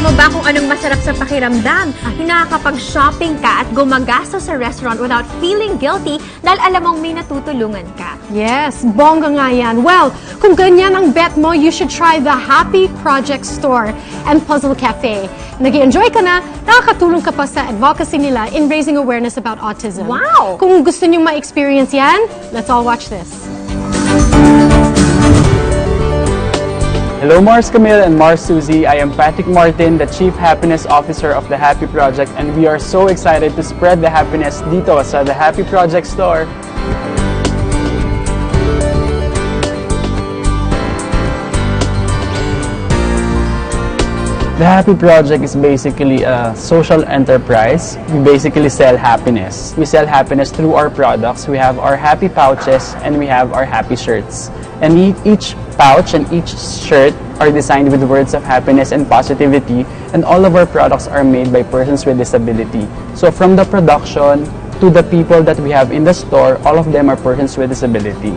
Alam mo ba kung anong masarap sa pakiramdam? Yung nakakapag-shopping ka at gumagastos sa restaurant without feeling guilty dahil alam mong may natutulungan ka. Yes, bongga nga yan. Well, kung ganyan ang bet mo, you should try the Happy Project Store and Puzzle Cafe. Nag-i-enjoy ka na, nakakatulong ka pa sa advocacy nila in raising awareness about autism. Wow! Kung gusto nyo ma-experience yan, let's all watch this. Hello Mars Camille and Mars Suzy. I am Patrick Martin, the Chief Happiness Officer of the Happy Project, and we are so excited to spread the happiness dito sa the Happy Project Store. The Happy Project is basically a social enterprise. We basically sell happiness. We sell happiness through our products. We have our happy pouches and we have our happy shirts. And each pouch and each shirt are designed with words of happiness and positivity, and all of our products are made by persons with disability. So from the production to the people that we have in the store, all of them are persons with disability.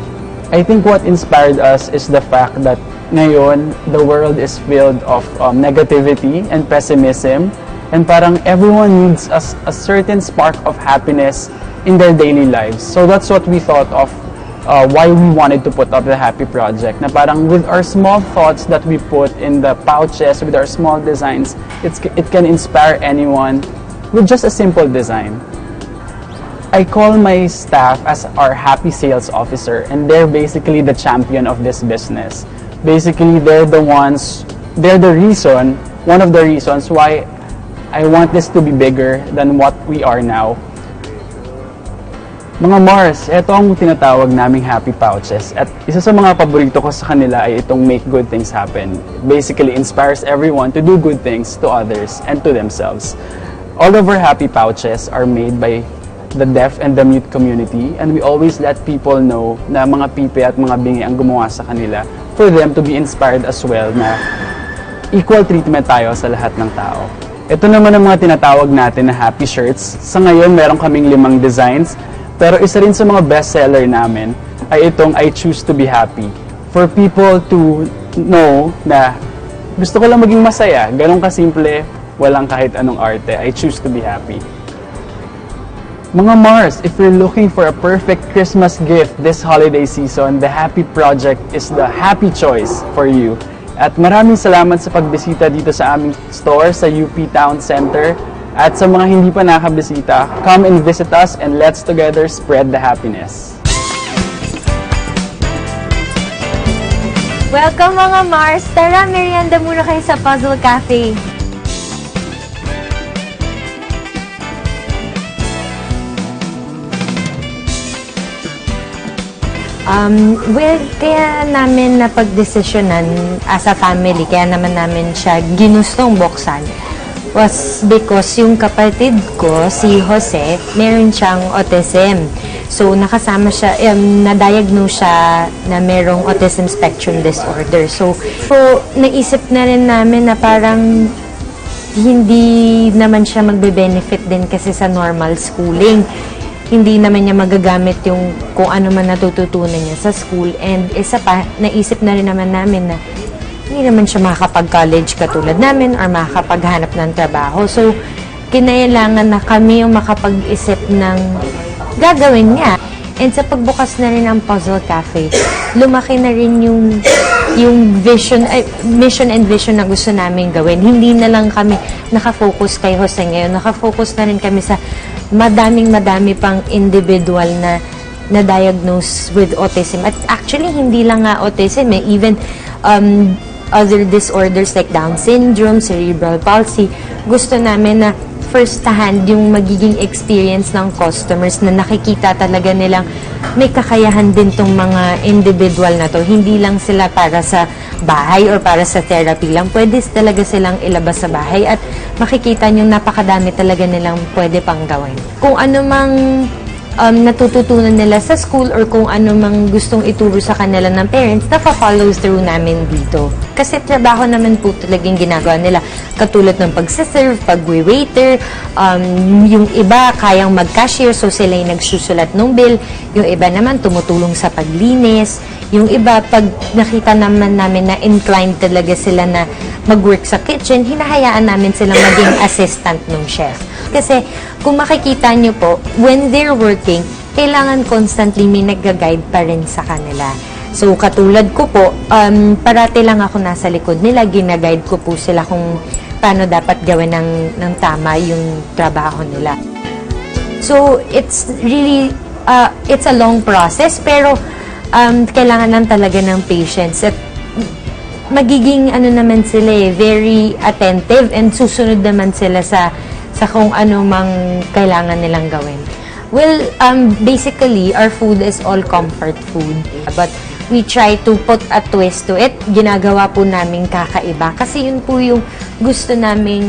I think what inspired us is the fact that ngayon, the world is filled of negativity and pessimism, and parang everyone needs a certain spark of happiness in their daily lives. So that's what we thought of why we wanted to put up the Happy Project. Na parang with our small thoughts that we put in the pouches, with our small designs, it can inspire anyone with just a simple design. I call my staff as our happy sales officer, and they're basically the champion of this business. Basically, they're the reason, one of the reasons why I want this to be bigger than what we are now. Mga Mars, ito ang tinatawag naming happy pouches, at isa sa mga paborito ko sa kanila ay itong make good things happen. Basically inspires everyone to do good things to others and to themselves. All of our happy pouches are made by the deaf and the mute community, and we always let people know na mga pipi at mga bingi ang gumawa sa kanila for them to be inspired as well na equal treatment tayo sa lahat ng tao. Ito naman ang mga tinatawag natin na happy shirts. Sa ngayon, meron kaming 5 designs. Pero isa rin sa mga bestseller namin ay itong I Choose to be Happy. For people to know na gusto ko lang maging masaya, ganun kasimple, walang kahit anong arte, I choose to be happy. Mga Mars, if you're looking for a perfect Christmas gift this holiday season, the Happy Project is the happy choice for you. At maraming salamat sa pagbisita dito sa aming store sa UP Town Center. At sa mga hindi pa nakabisita, come and visit us and let's together spread the happiness. Welcome mga Mars! Tara, merienda muna kayo sa Puzzle Cafe. Kaya namin napag-desisyonan as a family, kaya naman namin siya ginustong buksan, was because yung kapatid ko, si Jose, meron siyang autism. So, nakasama siya, na-diagnose siya na merong autism spectrum disorder. So, naisip na rin namin na parang hindi naman siya magbe-benefit din kasi sa normal schooling. Hindi naman niya magagamit yung kung ano man natututunan niya sa school. And isa pa, naisip na rin naman namin na hindi naman siya makakapag-college katulad namin or makakapaghanap ng trabaho. So, kinailangan na kami yung makapag-isip ng gagawin niya. And sa pagbukas na rin ng Puzzle Cafe, lumaki na rin yung mission and vision na gusto namin gawin. Hindi na lang kami nakafocus kay Jose ngayon. Nakafocus na rin kami sa madami pang individual na na-diagnose with autism. At actually, hindi lang nga autism, even other disorders like Down syndrome, cerebral palsy. Gusto namin na first-hand yung magiging experience ng customers na nakikita talaga nilang may kakayahan din tong mga individual na to. Hindi lang sila para sa bahay or para sa therapy lang. Pwede talaga silang ilabas sa bahay at makikita nyo napakadami talaga nilang pwede pang gawin. Kung ano mang natututunan nila sa school or kung ano mang gustong ituro sa kanila ng parents, nafa-follow through namin dito. Kasi trabaho naman po talagang ginagawa nila. Katulad ng pag-serve, pag-waiter, yung iba kayang mag-cashier, so sila yung nagsusulat ng bill. Yung iba naman tumutulong sa paglinis. Yung iba, pag nakita naman namin na inclined talaga sila na mag-work sa kitchen, hinahayaan namin silang maging assistant ng chef. Kasi kung makikita nyo po, when they're working, kailangan constantly may nag-guide pa rin sa kanila. So, katulad ko po, parati lang ako nasa likod nila, ginaguide ko po sila kung paano dapat gawin ng tama yung trabaho nila. So, it's really, it's a long process, pero kailangan lang talaga ng patience. At magiging naman sila very attentive and susunod naman sila sa kung ano mang kailangan nilang gawin. Well, basically, our food is all comfort food. But we try to put a twist to it. Ginagawa po namin kakaiba. Kasi yun po yung gusto naming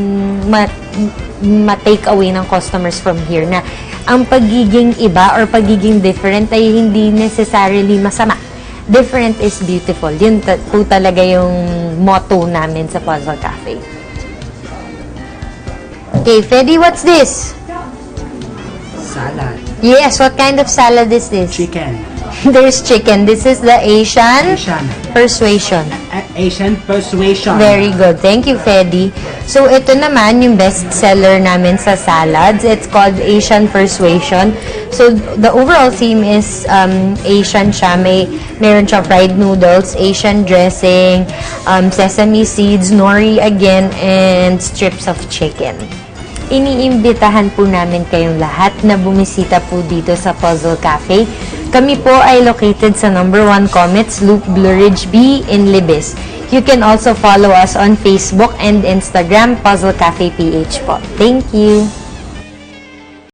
ma-take away ng customers from here, na ang pagiging iba or pagiging different ay hindi necessarily masama. Different is beautiful. Yun po talaga yung motto namin sa Puzzle Cafe. Okay, Freddy, what's this? Salad. Yes, what kind of salad is this? Chicken. There's chicken. This is the Asian Persuasion. Asian Persuasion. Very good. Thank you, Freddy. So, ito naman yung best seller namin sa salads. It's called Asian Persuasion. So, the overall theme is Asian siya. Meron siya fried noodles, Asian dressing, sesame seeds, nori again, and strips of chicken. Iniimbitahan po namin kayong lahat na bumisita po dito sa Puzzle Cafe. Kami po ay located sa number 1 Comets Loop, Blue Ridge B in Libis. You can also follow us on Facebook and Instagram, Puzzle Cafe PH po. Thank you!